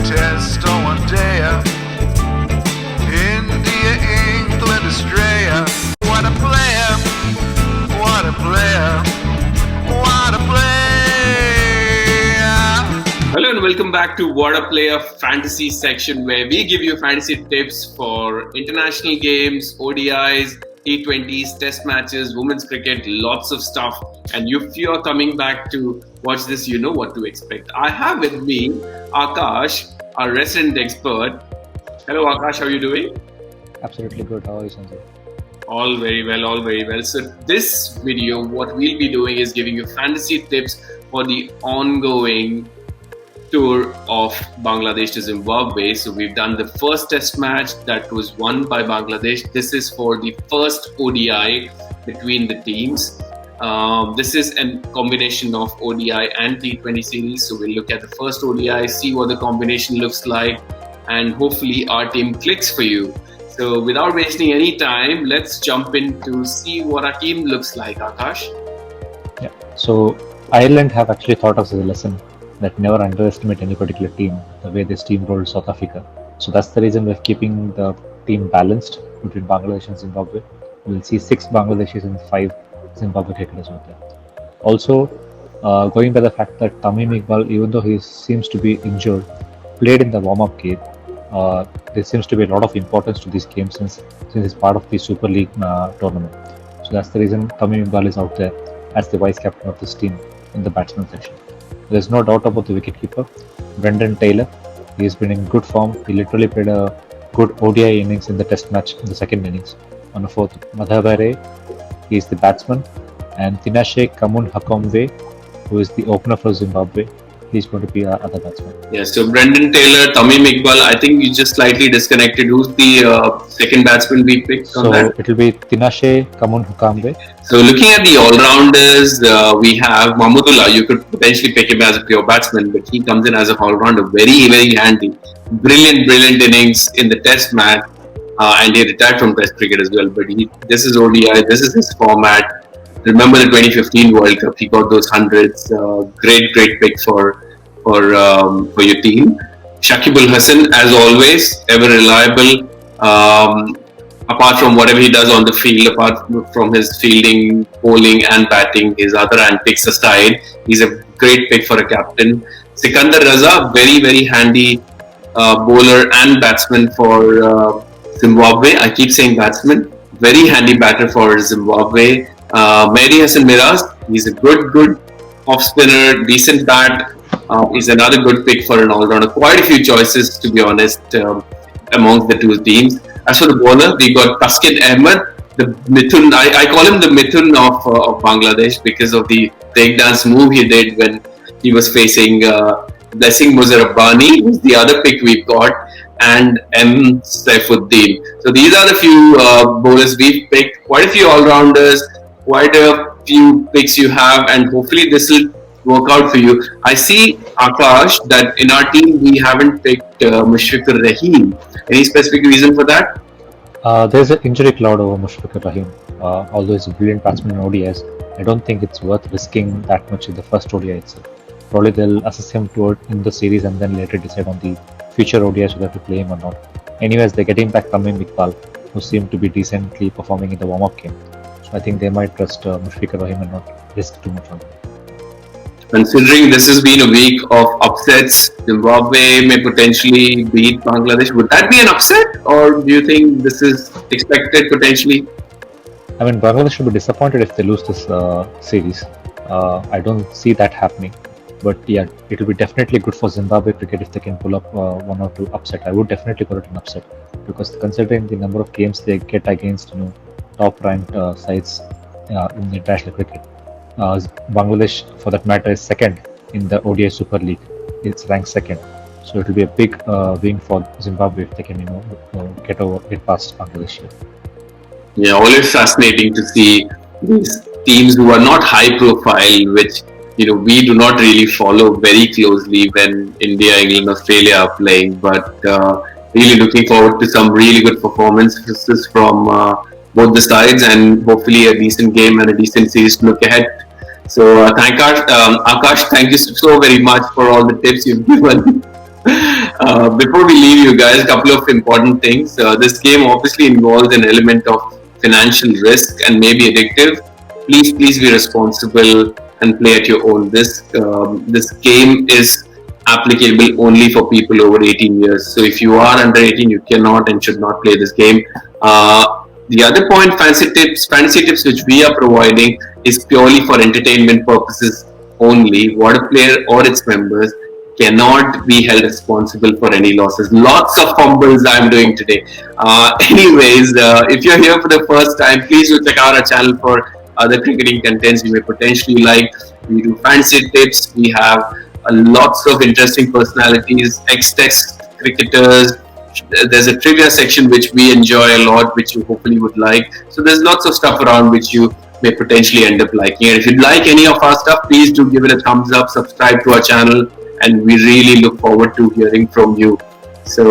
Test on one day. India, England, Australia. What a player! What a player! What a player! Hello and welcome back to What a Player Fantasy section, where we give you fantasy tips for international games, ODIs, T20s, test matches, women's cricket, lots of stuff. And if you are coming back to watch this, you know what to expect. I have with me Akash, our resident expert. Hello Akash, how are you doing? Absolutely good. How are you, Sanjay? All very well, all very well. So this video, what we'll be doing is giving you fantasy tips for the ongoing tour of Bangladesh to Zimbabwe. So we've done the first test match that was won by Bangladesh. This is for the first ODI between the teams. This is a combination of ODI and T20 series. So we'll look at the first ODI, see what the combination looks like, and hopefully our team clicks for you. So without wasting any time, let's jump in to see what our team looks like, Akash. Yeah. So Ireland have actually thought of as a lesson that never underestimate any particular team, the way this team rolled South Africa. So that's the reason we're keeping the team balanced between Bangladesh and Zimbabwe. We'll see 6 Bangladeshis and 5 Zimbabwe cricketers out there. Also, going by the fact that Tamim Iqbal, even though he seems to be injured, played in the warm-up game. There seems to be a lot of importance to this game since it's part of the Super League tournament. So that's the reason Tamim Iqbal is out there as the vice captain of this team in the batsman section. There's no doubt about the wicketkeeper, Brendan Taylor. He's been in good form. He literally played a good ODI innings in the test match in the second innings. On the fourth, Madhavare, he is the batsman, and Tinashe Kamun Hakombe, who is the opener for Zimbabwe, he's going to be our other batsman. Yeah, so Brendan Taylor, Tamim Iqbal, I think you just slightly disconnected. Who's the second batsman we picked on that? So it will be Tinashe Kamun Hakombe. So looking at the all-rounders, we have Mahmud. You could potentially pick him as a pure batsman, but he comes in as a all-rounder, very, very handy. Brilliant innings in the test match, and he retired from test cricket as well. But this is ODI, this is his format. Remember the 2015 World Cup, he got those hundreds. Great pick for your team. Shakib Hassan, as always, ever reliable. Apart from whatever he does on the field, apart from his fielding, bowling and batting, his other antics aside, he's a great pick for a captain. Sikandar Raza, very handy bowler and batsman for Zimbabwe. I keep saying batsman. Very handy batter for Zimbabwe. Mehidy Hassan Miraz, he's a good off spinner, decent bat. Is another good pick for an all-rounder. Quite a few choices, to be honest, amongst the two teams. As for the bowler, we got Taskin Ahmed, the Mithun. I call him the Mithun of Bangladesh because of the breakdance move he did when he was facing Blessing Muzarabbani, who's the other pick we've got, and Saifuddin. So these are the few bowlers we've picked. Quite a few all-rounders, quite a few picks you have, and hopefully this will work out for you. I see, Akash, that in our team we haven't picked Mushfiqur Rahim. Any specific reason for that? There's an injury cloud over Mushfiqur Rahim. Although he's a brilliant batsman in ODIs, I don't think it's worth risking that much in the first ODI itself. Probably they'll assess him in the series and then later decide on the future ODIs whether to play him or not. Anyways, they're getting back Tamim Iqbal, who seemed to be decently performing in the warm-up game. So I think they might trust Mushfiqur Rahim and not risk too much on him. Considering this has been a week of upsets, Zimbabwe may potentially beat Bangladesh. Would that be an upset, or do you think this is expected potentially? I mean, Bangladesh should be disappointed if they lose this series. I don't see that happening. But yeah, it will be definitely good for Zimbabwe cricket if they can pull up one or two upset. I would definitely call it an upset because considering the number of games they get against top-ranked sides in international cricket. Bangladesh, for that matter, is second in the ODI Super League. It's ranked second, so it will be a big win for Zimbabwe if they can, get past Bangladesh here. Yeah, always fascinating to see these teams who are not high profile, which we do not really follow very closely when India, England, Australia are playing. But really looking forward to some really good performances from both the sides, and hopefully a decent game and a decent series to look ahead. So Akash, thank you so very much for all the tips you've given. Before we leave you guys, a couple of important things. This game obviously involves an element of financial risk and maybe addictive. Please be responsible and play at your own risk. This game is applicable only for people over 18 years. So if you are under 18, you cannot and should not play this game. The other point, fantasy tips which we are providing is purely for entertainment purposes only. Water player or its members cannot be held responsible for any losses. Lots of fumbles I'm doing today. If you're here for the first time, please do check out our channel for other cricketing contents you may potentially like. We do fantasy tips. We have lots of interesting personalities, ex-test cricketers. There's a trivia section which we enjoy a lot, which you hopefully would like. So there's lots of stuff around which you may potentially end up liking. And if you'd like any of our stuff, please do give it a thumbs up, subscribe to our channel, and we really look forward to hearing from you. So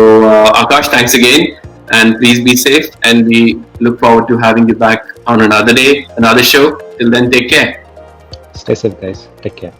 Akash, thanks again, and please be safe, and we look forward to having you back on another day, another show. Till then, take care. Stay safe, guys. Take care.